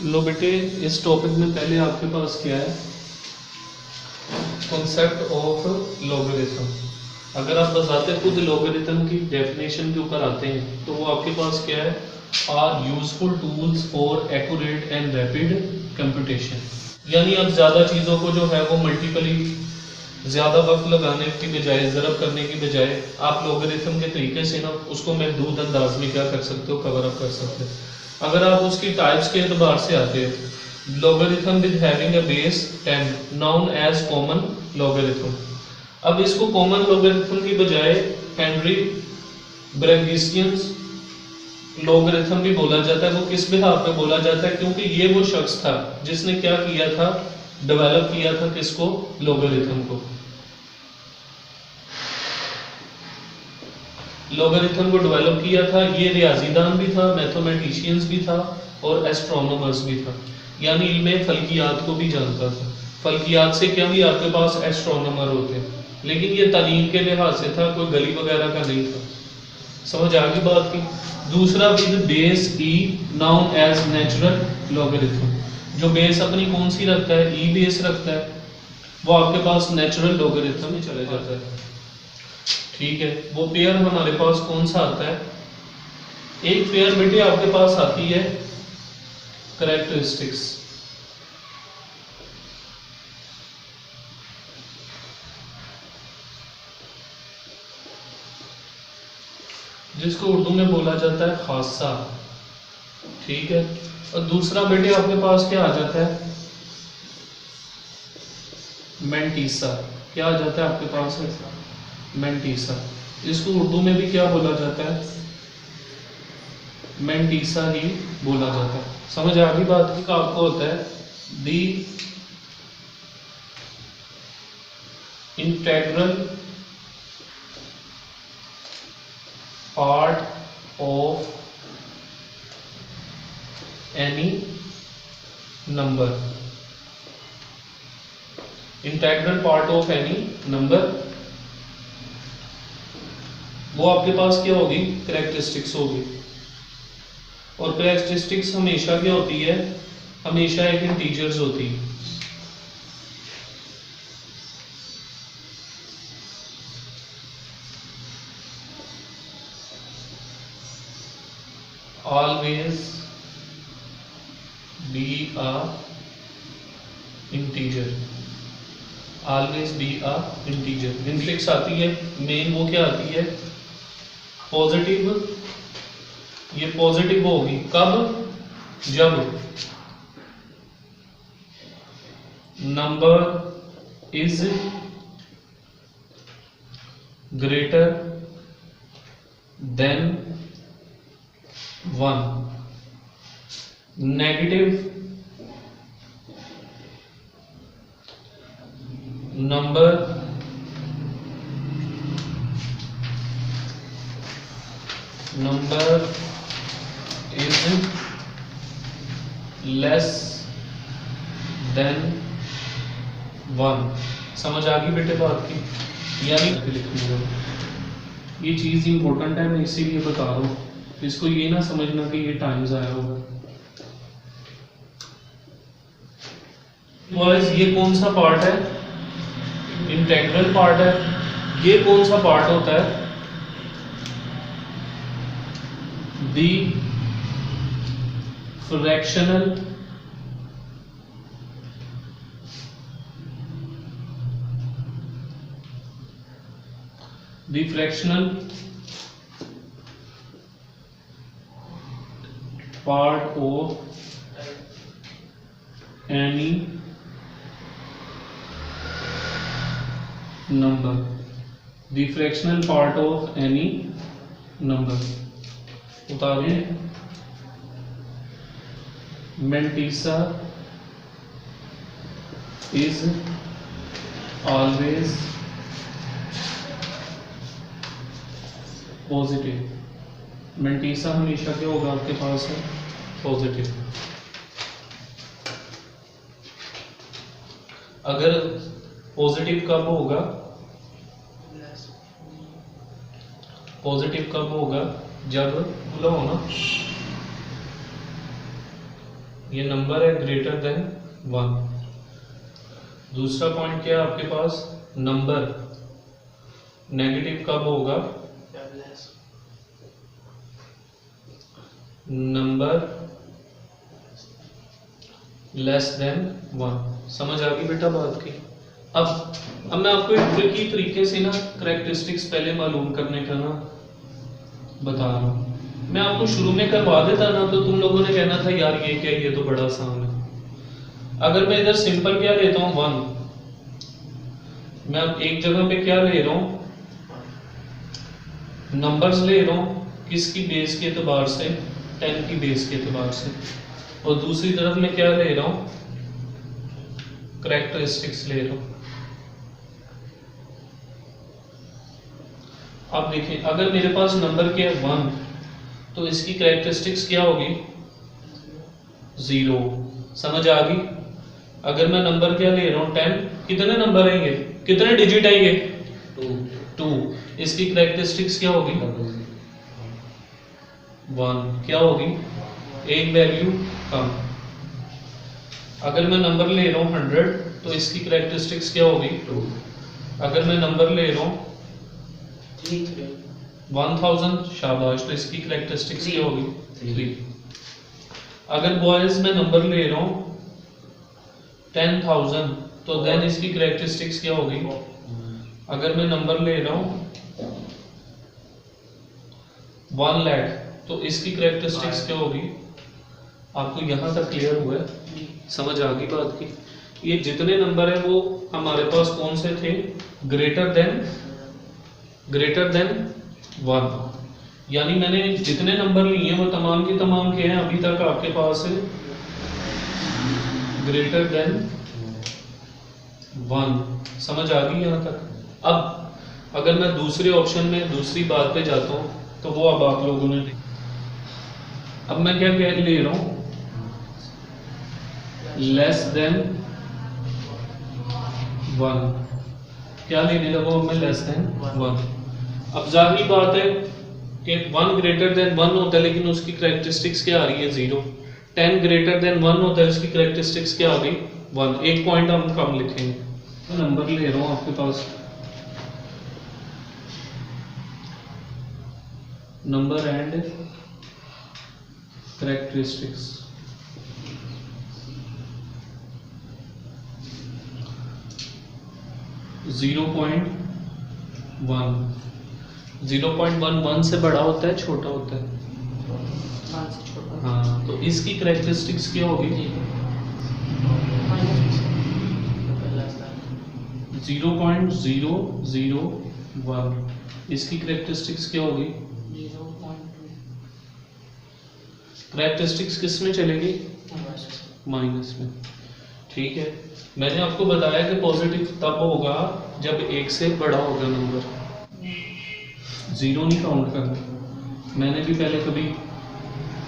लो बेटे, इस टॉपिक में पहले आपके पास क्या है, कॉन्सेप्ट ऑफ लॉगरिथम। अगर आप बताते खुद लॉगरिथम की डेफिनेशन के ऊपर आते हैं तो वो आपके पास क्या है, are useful tools for accurate and rapid computation. यानी अब ज़्यादा चीज़ों को जो है वो मल्टीपली ज़्यादा वक्त लगाने की बजाय, ज़रब करने की बजाय आप लॉगरिथम के तरीके से ना उसको महदूद अंदाज में क्या कर सकते हो, कवर अप कर सकते हो। अगर आप उसकी टाइप्स के एतबार से आते हो, logarithm with having a base 10 known as common logarithm। अब इसको कॉमन logarithm की बजाय हेनरी ब्रेगेसियन logarithm भी बोला जाता है। वो किस बिहार पे बोला जाता है, क्योंकि ये वो शख्स था जिसने क्या किया था, डेवलप किया था किसको, logarithm को। logarithm को डेवलप किया था, ये रियाजीदान भी था, मैथमेटिशियंस भी था और एस्ट्रोनॉमर्स भी था, यानी इल्मे फल्कियात को भी जानता था। फल्कियात से क्या भी आपके पास एस्ट्रोनॉमर होते हैं, लेकिन ये तालीम के लिहाज से था, कोई गली वगैरह का नहीं था। समझ आ गई बात की। दूसरा with base e known as natural logarithm. जो बेस अपनी कौन सी रखता है, ई बेस रखता है, वो आपके पास नेचुरल लॉगरिथम ही चले जाता है। ठीक है, वो पेयर हमारे पास कौन सा आता है, एक पेयर बेटे आपके पास आती है कैरेक्टरिस्टिक्स, जिसको उर्दू में बोला जाता है खासा। ठीक है, और दूसरा बेटे आपके पास क्या आ जाता है, मेंटीसा। क्या आ जाता है आपके पास, मेंटीसा। इसको उर्दू में भी क्या बोला जाता है, मेंटीसा ही बोला जाता है। समझ आ गई बात की। आपको होता है the integral part of any number, integral part of any number, वो आपके पास क्या होगी, कैरेक्टरिस्टिक्स होगी। और कैरेक्टरिस्टिक्स हमेशा क्या होती है, हमेशा एक इंटीजर्स होती है। always be a integer, always be a integer। इंफ्लिक्स आती है मेन, वो क्या आती है, पॉजिटिव। ये पॉजिटिव होगी कब, जब number is greater than 1। Negative number is less than 1। समझ आ गई बेटे बात की। यानी लिखूंगा, ये चीज इंपॉर्टेंट है, मैं इसीलिए बता रहा हूँ। इसको ये ना समझना कि ये टाइम्स आया होगा। बॉयज, ये कौन सा पार्ट है, इंटेग्रल पार्ट है। ये कौन सा पार्ट होता है, दी fractional part of any number, the fractional part of any number। उतारें, mantissa is always positive. Mantissa हमेशा क्या होगा आपके पास है, पॉजिटिव। अगर पॉजिटिव कब होगा, पॉजिटिव कब होगा, जब बोला हो ना ये नंबर है ग्रेटर देन 1। दूसरा पॉइंट क्या है आपके पास, नंबर नेगेटिव कब होगा, नंबर लेस देन 1। समझ आ गई बेटा बात की। अब मैं आपको एक ट्रिकी तरीके से ना करैक्टरिस्टिक्स पहले मालूम करने का ना बता रहा हूँ। मैं आपको शुरू में करवा देता ना तो तुम लोगों ने कहना था यार ये क्या, ये तो बड़ा आसान है। अगर मैं इधर सिंपल क्या लेता हूँ 1, मैं अब एक जगह पे क्या ले रहा हूँ, नंबर्स ले रहा हूँ किसकी बेस के एतबार से, 10 की बेस के एतबार से, और दूसरी तरफ मैं क्या ले रहा हूँ, करैक्टरिस्टिक्स ले रहा हूँ। अब देखिए अगर मेरे पास नंबर क्या है 1 तो इसकी करैक्टरिस्टिक्स क्या होगी, 0। समझ आ गई। अगर मैं नंबर क्या ले रहा हूँ 10, कितने नंबर आएंगे, कितने डिजिट आएंगे, 2। इसकी करैक्टरिस्टिक्स क्या होगी, 1। क्या होगी, एक वैल्यू कम। अगर मैं नंबर ले रहा हूँ 100 तो इसकी करैक्टरिस्टिक्स क्या होगी, 2। अगर मैं नंबर ले रहा हूँ 1000, शाबाश, तो इसकी करैक्टरिस्टिक्स क्या होगी, 3। अगर बॉयज में नंबर ले रहा हूँ 10,000 तो देन इसकी करैक्टरिस्टिक्स क्या होगी। अगर मैं नंबर ले रहा हूँ 1 लाख तो इसकी करैक्टरिस्टिक्स क्या होगी। आपको यहाँ तक क्लियर हुआ है, समझ आ गई बात की। ये जितने नंबर है वो हमारे पास कौन से थे, ग्रेटर देन 1, यानी मैंने जितने नंबर लिए हैं वो तमाम के तमाम के हैं अभी तक आपके पास है ग्रेटर देन 1। समझ आ गई यहाँ तक। अब अगर मैं दूसरे ऑप्शन में दूसरी बात पे जाता हूँ तो वो अब आप लोगों ने, अब मैं क्या कह ले रहा हूँ, लेस देन 1। क्या लेने लगा हूं मैं, लेस देन 1। अब जाहिर बात है कि 1 ग्रेटर देन 1 होता है लेकिन उसकी करैक्टरिस्टिक्स क्या आ रही है, 0। 10 ग्रेटर देन 1 होता है, उसकी करैक्टरिस्टिक्स क्या आ गई, 1। एक पॉइंट हम कम लिखेंगे। नंबर ले रहा हूं आपके पास, number and characteristics. Zero point 1 से बड़ा होता है, छोटा होता है, हाँ, तो इसकी करैक्टरिस्टिक्स क्या होगी, 0.001। इसकी करैक्टरिस्टिक्स क्या होगी, करैक्टरिस्टिक्स किस में चलेगी, माइनस में। ठीक है, मैंने आपको बताया कि पॉजिटिव तब होगा जब 1 से बड़ा होगा नंबर, 0 नहीं काउंट करना। मैंने भी पहले कभी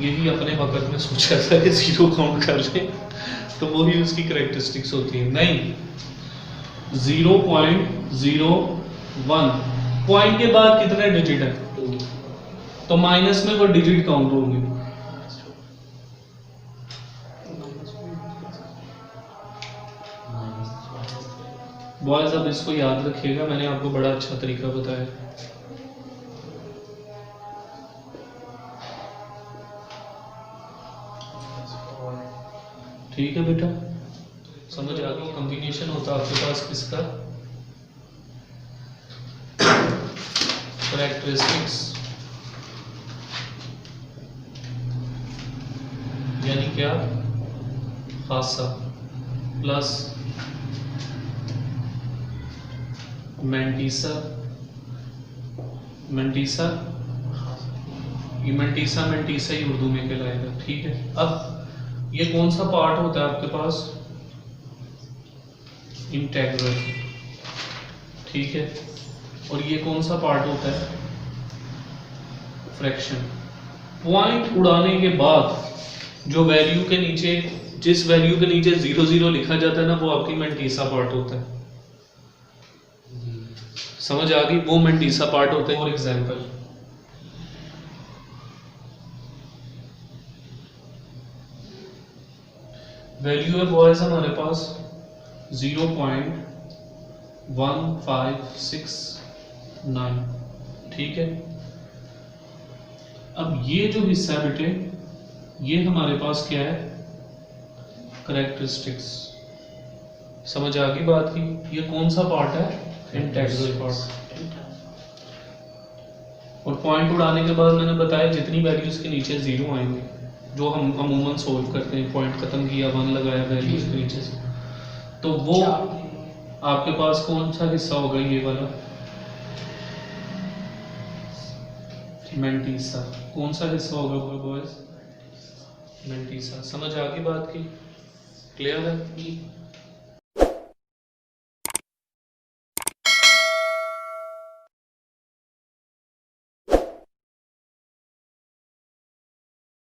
यही अपने वक्त में सोचा था कि 0 काउंट कर लें तो वही उसकी करैक्टरिस्टिक्स होती है। नहीं, 0.01 पॉइंट के बाद कितने डिजिट है, तो माइनस में वो डिजिट काउंट होंगे। बॉयज अब इसको याद रखिएगा, मैंने आपको बड़ा अच्छा तरीका बताया। ठीक है बेटा, समझ आ गई। कॉम्बिनेशन होता है आपके पास किसका, करैक्टरिस्टिक्स, यानी क्या, खासा प्लस मेंटीसा। ये मेंटीसा ही उर्दू में कहलाएगा। ठीक है, अब ये कौन सा पार्ट होता है आपके पास, इंटेग्रल। ठीक है, और ये कौन सा पार्ट होता है, फ्रैक्शन। पॉइंट उड़ाने के बाद जो वैल्यू के नीचे, जिस वैल्यू के नीचे 0 लिखा जाता है ना, वो आपकी मेंटीसा पार्ट होता है। समझ आ गई, वो मेंटीसा पार्ट होता है। फॉर एग्जाम्पल वैल्यू है बॉयज हमारे पास 0.1569, ठीक है। अब ये जो हिस्सा है बेटे, ये हमारे पास क्या है, करेक्टरिस्टिक्स। समझ आ गई बात की? ये कौन सा पार्ट है, इंटेग्रल पार्ट। और पॉइंट उड़ाने के बाद मैंने बताया जितनी वैल्यूज के नीचे जीरो आएंगे, जो हम अमूमन सोल्व करते हैं, पॉइंट खत्म किया, 1 लगाया वैल्यूज के नीचे से, तो वो आपके पास कौन सा हिस्सा होगा, ये वाला मेंटीसा। कौन सा हिस्सा होगा बॉयज, मेंटीसा। समझ आ गई बात की? क्लियर है?